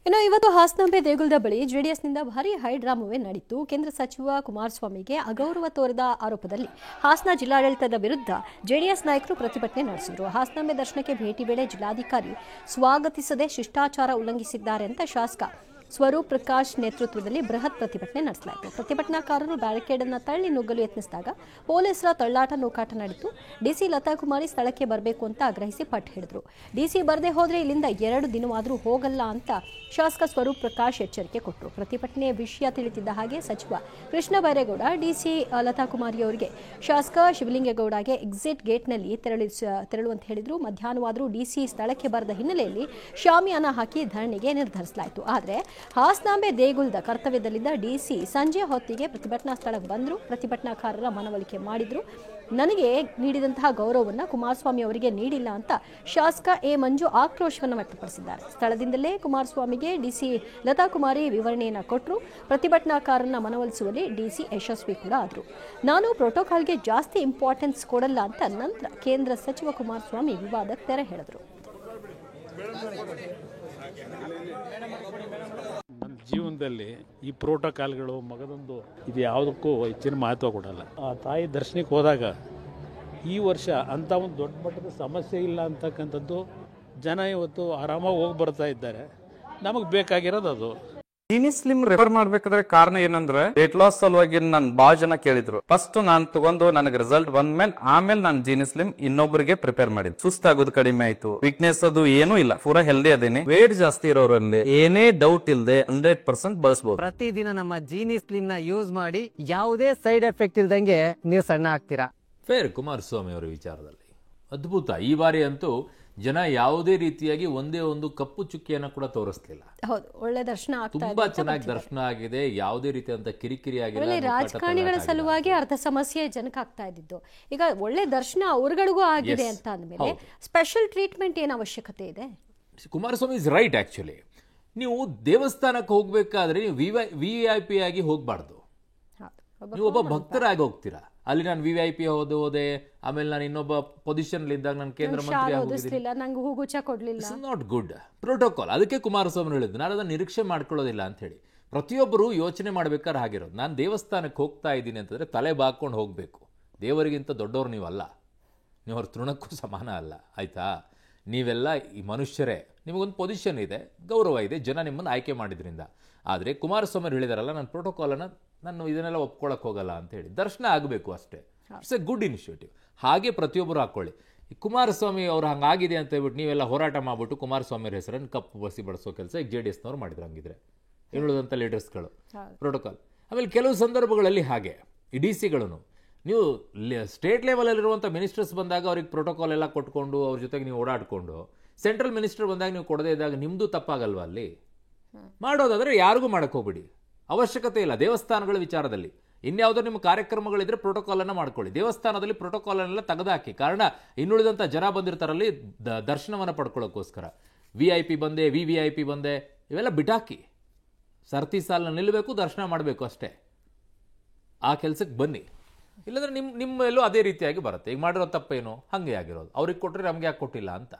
ಇನ್ನು ಇವತ್ತು ಹಾಸನಾಂಬೆ ದೇಗುಲದ ಬಳಿ ಜೆಡಿಎಸ್ನಿಂದ ಭಾರೀ ಹೈಡ್ರಾಮವೇ ನಡೆಯಿತು. ಕೇಂದ್ರ ಸಚಿವ ಕುಮಾರಸ್ವಾಮಿಗೆ ಅಗೌರವ ತೋರಿದ ಆರೋಪದಲ್ಲಿ ಹಾಸನ ಜಿಲ್ಲಾಡಳಿತದ ವಿರುದ್ಧ ಜೆಡಿಎಸ್ ನಾಯಕರು ಪ್ರತಿಭಟನೆ ನಡೆಸಿದರು. ಹಾಸನಾಂಬೆ ದರ್ಶನಕ್ಕೆ ಭೇಟಿ ವೇಳೆ ಜಿಲ್ಲಾಧಿಕಾರಿ ಸ್ವಾಗತಿಸದೆ ಶಿಷ್ಟಾಚಾರ ಉಲ್ಲಂಘಿಸಿದ್ದಾರೆ ಅಂತ ಶಾಸಕ ಸ್ವರೂಪ್ ಪ್ರಕಾಶ್ ನೇತೃತ್ವದಲ್ಲಿ ಬೃಹತ್ ಪ್ರತಿಭಟನೆ ನಡೆಸಲಾಯಿತು. ಪ್ರತಿಭಟನಾಕಾರರು ಬ್ಯಾರಿಕೇಡ್ ಅನ್ನು ತಳ್ಳಿ ನುಗ್ಗಲು ಯತ್ನಿಸಿದಾಗ ಪೊಲೀಸರ ತಳ್ಳಾಟ ನೂಕಾಟ ನಡೆಯಿತು. ಡಿಸಿ ಲತಾಕುಮಾರಿ ಸ್ಥಳಕ್ಕೆ ಬರಬೇಕು ಅಂತ ಆಗ್ರಹಿಸಿ ಪಟ್ಟು ಹಿಡಿದ್ರು. ಡಿಸಿ ಬರದೇ ಹೋದ್ರೆ ಇಲ್ಲಿಂದ 2 ದಿನವಾದರೂ ಹೋಗಲ್ಲ ಅಂತ ಶಾಸಕ ಸ್ವರೂಪ್ ಪ್ರಕಾಶ್ ಎಚ್ಚರಿಕೆ ಕೊಟ್ಟರು. ಪ್ರತಿಭಟನೆಯ ವಿಷಯ ತಿಳಿದಿದ್ದ ಹಾಗೆ ಸಚಿವ ಕೃಷ್ಣ ಬೈರೇಗೌಡ ಡಿಸಿ ಲತಾಕುಮಾರಿ ಅವರಿಗೆ ಶಾಸಕ ಶಿವಲಿಂಗೇಗೌಡಗೆ ಎಕ್ಸಿಟ್ ಗೇಟ್ನಲ್ಲಿ ತೆರಳುವಂತ ಹೇಳಿದ್ರು. ಮಧ್ಯಾಹ್ನವಾದರೂ ಡಿಸಿ ಸ್ಥಳಕ್ಕೆ ಬರದ ಹಿನ್ನೆಲೆಯಲ್ಲಿ ಶಾಮಿಯಾನ ಹಾಕಿ ಧರಣಿಗೆ ನಿರ್ಧರಿಸಲಾಯಿತು. ಆದರೆ ಹಾಸನಾಂಬೆ ದೇಗುಲದ ಕರ್ತವ್ಯದಲ್ಲಿದ್ದ ಡಿಸಿ ಸಂಜೆ ಹೊತ್ತಿಗೆ ಪ್ರತಿಭಟನಾ ಸ್ಥಳಕ್ಕೆ ಬಂದರು. ಪ್ರತಿಭಟನಾಕಾರರ ಮನವೊಲಿಕೆ ಮಾಡಿದ್ರು. ನನಗೆ ನೀಡಿದಂತಹ ಗೌರವವನ್ನು ಕುಮಾರಸ್ವಾಮಿ ಅವರಿಗೆ ನೀಡಿಲ್ಲ ಅಂತ ಶಾಸಕ ಎ ಮಂಜು ಆಕ್ರೋಶವನ್ನು ವ್ಯಕ್ತಪಡಿಸಿದ್ದಾರೆ. ಸ್ಥಳದಿಂದಲೇ ಕುಮಾರಸ್ವಾಮಿಗೆ ಡಿಸಿ ಲತಾಕುಮಾರಿ ವಿವರಣೆಯನ್ನು ಕೊಟ್ಟರು. ಪ್ರತಿಭಟನಾಕಾರರನ್ನ ಮನವೊಲಿಸುವಲ್ಲಿ ಡಿಸಿ ಯಶಸ್ವಿ ಕೂಡ ಆದರು. ನಾನು ಪ್ರೋಟೋಕಾಲ್ಗೆ ಜಾಸ್ತಿ ಇಂಪಾರ್ಟೆನ್ಸ್ ಕೊಡಲ್ಲ ಅಂತ ನಂತರ ಕೇಂದ್ರ ಸಚಿವ ಕುಮಾರಸ್ವಾಮಿ ವಿವಾದಕ್ಕೆ ತೆರೆ ಹೇಳಿದರು. ನನ್ನ ಜೀವನದಲ್ಲಿ ಈ ಪ್ರೋಟೋಕಾಲ್ಗಳು ಮಗದೊಂದು ಇದು ಯಾವುದಕ್ಕೂ ಹೆಚ್ಚಿನ ಮಹತ್ವ ಕೊಡಲ್ಲ. ಆ ತಾಯಿ ದರ್ಶನಕ್ಕೆ ಹೋದಾಗ ಈ ವರ್ಷ ಅಂಥ ಒಂದು ದೊಡ್ಡ ಮಟ್ಟದ ಸಮಸ್ಯೆ ಇಲ್ಲ ಅಂತಕ್ಕಂಥದ್ದು ಜನ ಇವತ್ತು ಆರಾಮಾಗಿ ಹೋಗಿ ಬರ್ತಾ ಇದ್ದಾರೆ. ನಮಗೆ ಬೇಕಾಗಿರೋದು ಅದು. ಜೀನಿ ಸ್ಲಿಮ್ ರೆಫರ್ ಮಾಡ್ಬೇಕಾದ್ರೆ ಕಾರಣ ಏನಂದ್ರೆ ವೇಟ್ ಲಾಸ್ ಸಲುವಾಗಿ ನನ್ ಬಾಳ ಜನ ಕೇಳಿದ್ರು. ಫಸ್ಟ್ ನಾನು ತಗೊಂಡು ನನಗೆ ರಿಸಲ್ಟ್ ಬಂದ್ಮೇಲೆ ಆಮೇಲೆ ನಾನು ಜೀನಿ ಸ್ಲಿಮ್ ಇನ್ನೊಬ್ಬರಿಗೆ ಪ್ರಿಪೇರ್ ಮಾಡಿದ್ದೆ. ಸುಸ್ತಾಗೋದು ಕಡಿಮೆ ಆಯ್ತು, ವೀಕ್ನೆಸ್ ಅದು ಏನೂ ಇಲ್ಲ, ಪೂರಾ ಹೆಲ್ದಿ ಅದೇನೆ. ವೇಟ್ ಜಾಸ್ತಿ ಇರೋರಲ್ಲಿ ಏನೇ ಡೌಟ್ ಇಲ್ಲದೆ 100% ಬಳಸಬಹುದು. ಪ್ರತಿದಿನ ನಮ್ಮ ಜೀನಿ ಸ್ಲಿಮ್ ನ ಯೂಸ್ ಮಾಡಿ ಯಾವುದೇ ಸೈಡ್ ಎಫೆಕ್ಟ್ ಇಲ್ದಂಗೆ ನೀವು ಸಣ್ಣ ಆಗ್ತೀರಾ. ಫೇರ್ ಕುಮಾರಸ್ವಾಮಿ ಅವರ ವಿಚಾರದಲ್ಲಿ ಅದ್ಭುತ. ಈ ಬಾರಿ ಅಂತೂ ಜನ ಯಾವುದೇ ರೀತಿಯಾಗಿ ಒಂದೇ ಒಂದು ಕಪ್ಪು ಚುಕ್ಕಿಯನ್ನು ಕೂಡ ತೋರಿಸಲಿಲ್ಲ. ಹೌದು, ಒಳ್ಳೆ ದರ್ಶನ ತುಂಬಾ ಚೆನ್ನಾಗಿ ದರ್ಶನ ಆಗಿದೆ. ಯಾವುದೇ ರೀತಿಯಾದಂತ ಕಿರಿಕಿರಿ ಆಗಿಲ್ಲ. ರಾಜಕಾರಣಿಗಳ ಸಲುವಾಗಿ ಅರ್ಧ ಸಮಸ್ಯೆ ಜನಕ್ಕೆ ಆಗ್ತಾ ಇದ್ದಿದ್ದು. ಈಗ ಒಳ್ಳೆ ದರ್ಶನ ಅವ್ರಗಳಿಗೂ ಆಗಿದೆ ಅಂತ ಅಂದ್ಮೇಲೆ ಸ್ಪೆಷಲ್ ಟ್ರೀಟ್ಮೆಂಟ್ ಏನು ಅವಶ್ಯಕತೆ ಇದೆ? Kumaraswamy is right. ಆಕ್ಚುಲಿ ನೀವು ದೇವಸ್ಥಾನಕ್ಕೆ ಹೋಗ್ಬೇಕಾದ್ರೆ ನೀವು VIP ಆಗಿ ಹೋಗ್ಬಾರ್ದು. ನೀವು ಒಬ್ಬ ಭಕ್ತರಾಗಿ ಹೋಗ್ತೀರಾ. ಅಲ್ಲಿ ನಾನು VIP ಹೋದೆ, ಆಮೇಲೆ ನಾನು ಇನ್ನೊಬ್ಬ ಪೊಸಿಷನ್ ಇದ್ದಾಗ ನಾನು ಕೇಂದ್ರ ಮಂತ್ರಿ ಆಗೋದಿಲ್ಲ. Not good protocol. ಅದಕ್ಕೆ ಕುಮಾರಸ್ವಾಮಿ ಹೇಳಿದ್ದು ನಾನು ಅದನ್ನು ನಿರೀಕ್ಷೆ ಮಾಡ್ಕೊಳ್ಳೋದಿಲ್ಲ ಅಂತ ಹೇಳಿ. ಪ್ರತಿಯೊಬ್ಬರು ಯೋಚನೆ ಮಾಡ್ಬೇಕಾದ್ರೆ ಆಗಿರೋದು. ನಾನು ದೇವಸ್ಥಾನಕ್ಕೆ ಹೋಗ್ತಾ ಇದ್ದೀನಿ ಅಂತಂದ್ರೆ ತಲೆ ಬಾಕೊಂಡು ಹೋಗ್ಬೇಕು. ದೇವರಿಗಿಂತ ದೊಡ್ಡವ್ರು ನೀವಲ್ಲ, ನೀವು ಅವ್ರ ತೃಣಕ್ಕೂ ಸಮಾನ ಅಲ್ಲ. ಆಯ್ತಾ? ನೀವೆಲ್ಲ ಈ ಮನುಷ್ಯರೇ. ನಿಮಗೊಂದು ಪೊಸಿಷನ್ ಇದೆ, ಗೌರವ ಇದೆ, ಜನ ನಿಮ್ಮನ್ನು ಆಯ್ಕೆ ಮಾಡಿದ್ರಿಂದ. ಆದರೆ ಕುಮಾರಸ್ವಾಮಿ ಹೇಳಿದಾರಲ್ಲ, ನಾನು ಪ್ರೋಟೋಕಾಲನ್ನು ನಾನು ಇದನ್ನೆಲ್ಲ ಒಪ್ಕೊಳ್ಳೋಕೆ ಹೋಗಲ್ಲ ಅಂತ ಹೇಳಿ. ದರ್ಶನ ಆಗಬೇಕು ಅಷ್ಟೇ. It's A good initiative. ಹಾಗೆ ಪ್ರತಿಯೊಬ್ಬರು ಹಾಕ್ಕೊಳ್ಳಿ. ಕುಮಾರಸ್ವಾಮಿ ಅವರು ಹಂಗಾಗಿದೆ ಅಂತ ಹೇಳ್ಬಿಟ್ಟು ನೀವೆಲ್ಲ ಹೋರಾಟ ಮಾಡಿಬಿಟ್ಟು ಕುಮಾರಸ್ವಾಮಿ ಅವ್ರ ಹೆಸರನ್ನು ಕಪ್ಪು ಬಸಿ ಬಳಸೋ ಕೆಲಸ ಈಗ JDSನವ್ರು ಮಾಡಿದ್ರು. ಹಂಗಿದ್ರೆ ಹೇಳುವಂಥ ಲೀಡರ್ಸ್ಗಳು ಪ್ರೋಟೋಕಾಲ್. ಆಮೇಲೆ ಕೆಲವು ಸಂದರ್ಭಗಳಲ್ಲಿ ಹಾಗೆ ಈ DCಗಳನ್ನು ನೀವು ಸ್ಟೇಟ್ ಲೆವೆಲಲ್ಲಿರುವಂಥ ಮಿನಿಸ್ಟರ್ಸ್ ಬಂದಾಗ ಅವ್ರಿಗೆ ಪ್ರೋಟೋಕಾಲ್ ಎಲ್ಲ ಕೊಟ್ಕೊಂಡು ಅವ್ರ ಜೊತೆಗೆ ನೀವು ಓಡಾಡಿಕೊಂಡು ಸೆಂಟ್ರಲ್ ಮಿನಿಸ್ಟರ್ ಬಂದಾಗ ನೀವು ಕೊಡದೇ ಇದ್ದಾಗ ನಿಮ್ಮದು ತಪ್ಪಾಗಲ್ವ? ಅಲ್ಲಿ ಮಾಡೋದಾದರೆ ಯಾರಿಗೂ ಮಾಡೋಕ್ಕೆ ಹೋಗ್ಬಿಡಿ, ಅವಶ್ಯಕತೆ ಇಲ್ಲ. ದೇವಸ್ಥಾನಗಳ ವಿಚಾರದಲ್ಲಿ ಇನ್ಯಾವುದೋ ನಿಮ್ಮ ಕಾರ್ಯಕ್ರಮಗಳಿದ್ರೆ ಪ್ರೋಟೋಕಾಲನ್ನು ಮಾಡ್ಕೊಳ್ಳಿ. ದೇವಸ್ಥಾನದಲ್ಲಿ ಪ್ರೋಟೋಕಾಲನ್ನೆಲ್ಲ ತೆಗೆದುಹಾಕಿ. ಕಾರಣ ಇನ್ನುಳಿದಂಥ ಜನ ಬಂದಿರ್ತಾರಲ್ಲಿ ದರ್ಶನವನ್ನು ಪಡ್ಕೊಳ್ಳೋಕ್ಕೋಸ್ಕರ. VIP ಬಂದೆ, VVIP ಬಂದೆ, ಇವೆಲ್ಲ ಬಿಟಾಕಿ. ಸರ್ತಿ ಸಾಲಿನ ನಿಲ್ಲಬೇಕು, ದರ್ಶನ ಮಾಡಬೇಕು ಅಷ್ಟೇ. ಆ ಕೆಲಸಕ್ಕೆ ಬನ್ನಿ. ಇಲ್ಲಾಂದ್ರೆ ನಿಮ್ಮ ಎಲ್ಲೂ ಅದೇ ರೀತಿಯಾಗಿ ಬರುತ್ತೆ. ಈಗ ಮಾಡಿರೋ ತಪ್ಪೇನು? ಹಾಗೆ ಆಗಿರೋದು. ಅವ್ರಿಗೆ ಕೊಟ್ಟರೆ ನಮಗೆ ಯಾಕೆ ಕೊಟ್ಟಿಲ್ಲ ಅಂತ.